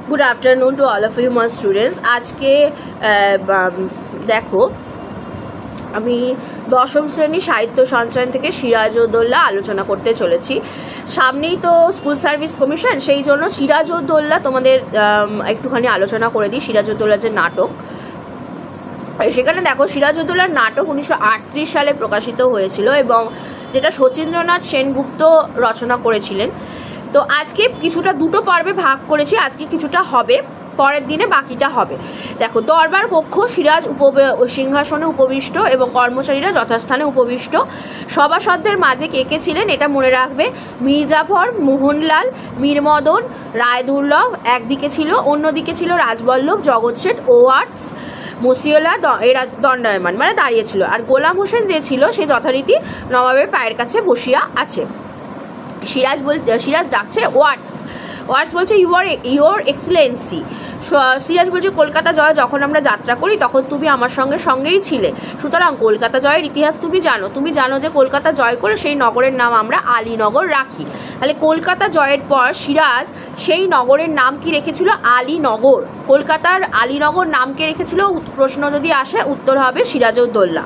Good afternoon to all of you my students. আজকে দেখো আমি দশম শ্রেণী সাহিত্য সঞ্চয়ন থেকে সিরাজউদ্দৌলা আলোচনা করতে চলেছি। সামনেই তো স্কুল সার্ভিস কমিশন, সেই জন্য সিরাজউদ্দৌলা তোমাদের একটুখানি আলোচনা করে দিই। সিরাজউদ্দৌলার যে নাটক, সেখানে দেখো সিরাজউদ্দৌলার নাটক 1938 সালে প্রকাশিত হয়েছিল এবং যেটা শচীন্দ্রনাথ সেনগুপ্ত রচনা করেছিলেন। তো আজকে কিছুটা দুটো পর্বে ভাগ করেছি, আজকে কিছুটা হবে, পরের দিনে বাকিটা হবে। দেখো, দরবার কক্ষ, সিরাজ সিংহাসনে উপবিষ্ট এবং কর্মচারীরা যথাস্থানে উপবিষ্ট। সভাসদদের মাঝে কে কে ছিলেন এটা মনে রাখবে। মীরজাফর, মোহনলাল, মীরমদন, রায়দুর্লভ একদিকে ছিল, অন্যদিকে ছিল রাজবল্লভ, জগৎ শেঠ, ওয়াটস, মসিওলা এরা দণ্ডায়মান মানে দাঁড়িয়েছিল। আর গোলাম হোসেন যে ছিল সে যথারীতি নবাবের পায়ের কাছে বসিয়া আছে। সিরাজ ডাকছে ওয়াটস। ওয়াটস বলছে ইউর এক্সেলেন্সি। সিরাজ বলছে কলকাতা জয় যখন আমরা যাত্রা করি তখন তুমি আমার সঙ্গেই ছিলে, সুতরাং কলকাতা জয়ের ইতিহাস তুমি জানো যে কলকাতা জয় করে সেই নগরের নাম আমরা আলীনগর রাখি। তাহলে কলকাতা জয়ের পর সিরাজ সেই নগরের নাম কি রেখেছিল? আলীনগর। কলকাতার আলীনগর নামকে রেখেছিল। প্রশ্ন যদি আসে উত্তর হবে সিরাজউদ্দৌলা।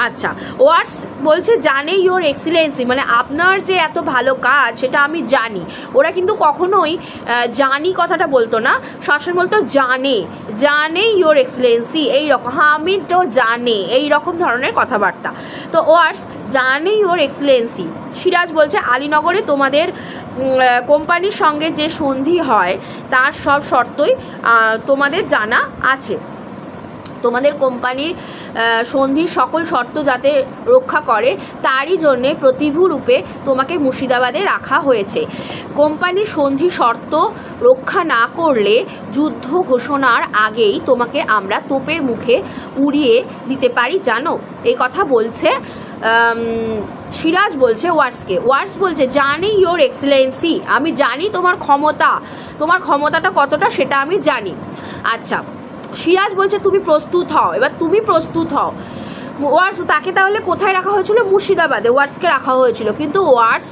আচ্ছা, ওয়াটস বলছে জানে ইউর এক্সেলেন্সি, মানে আপনার যে এত ভালো কাজ সেটা আমি জানি। ওরা কিন্তু কখনোই জানি কথাটা বলতো না, সবসময় বলতো জানে ইউর এক্সেলেন্সি, এইরকম, আমি তো জানে, এইরকম ধরনের কথাবার্তা। তো ওয়াটস জানে ইউর এক্সেলেন্সি। সিরাজ বলছে আলীনগরে তোমাদের কোম্পানির সঙ্গে যে সন্ধি হয় তার সব শর্তই তোমাদের জানা আছে। তোমাদের কোম্পানির সন্ধির সকল শর্ত যাতে রক্ষা করে তারই জন্যে প্রতিভূ রূপে তোমাকে মুর্শিদাবাদে রাখা হয়েছে। কোম্পানির সন্ধি শর্ত রক্ষা না করলে যুদ্ধ ঘোষণার আগেই তোমাকে আমরা তোপের মুখে উড়িয়ে দিতে পারি জানো। এই কথা বলছে সিরাজ বলছে ওয়াটসকে। ওয়াটস বলছে জানি ইউর এক্সেলেন্সি, আমি জানি তোমার ক্ষমতাটা কতটা সেটা আমি জানি। আচ্ছা, সিরাজ বলছে তুমি প্রস্তুত হও। এবার তুমি প্রস্তুত হও। ওয়াটস তাকে তাহলে কোথায় রাখা হয়েছিল? মুর্শিদাবাদে ওয়াটসকে রাখা হয়েছিল, কিন্তু ওয়াটস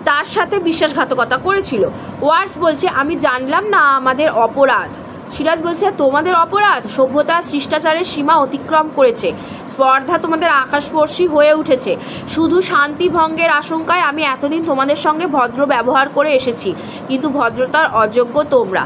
তার সাথে বিশ্বাসঘাতকতা করেছিল। ওয়াটস বলছে আমি জানলাম না আমাদের অপরাধ। সিরাজ বলছে তোমাদের অপরাধ সভ্যতা শিষ্টাচারের সীমা অতিক্রম করেছে, স্পর্ধা তোমাদের আকাশস্পর্শী হয়ে উঠেছে। শুধু শান্তি ভঙ্গের আশঙ্কায় আমি এতদিন তোমাদের সঙ্গে ভদ্র ব্যবহার করে এসেছি, কিন্তু ভদ্রতার অযোগ্য তোমরা।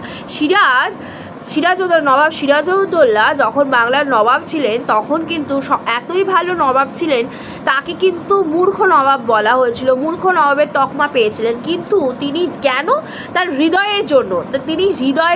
নবাব সিরাজউদ্দৌলা যখন বাংলার নবাব ছিলেন তখন কিন্তু এতই ভালো নবাব ছিলেন, তাকে কিন্তু মূর্খ নবাব বলা হয়েছিল, মূর্খ নবাবের তকমা পেয়েছিলেন। কিন্তু তিনি কেন? তার হৃদয়ের জন্য। তিনি হৃদয়ের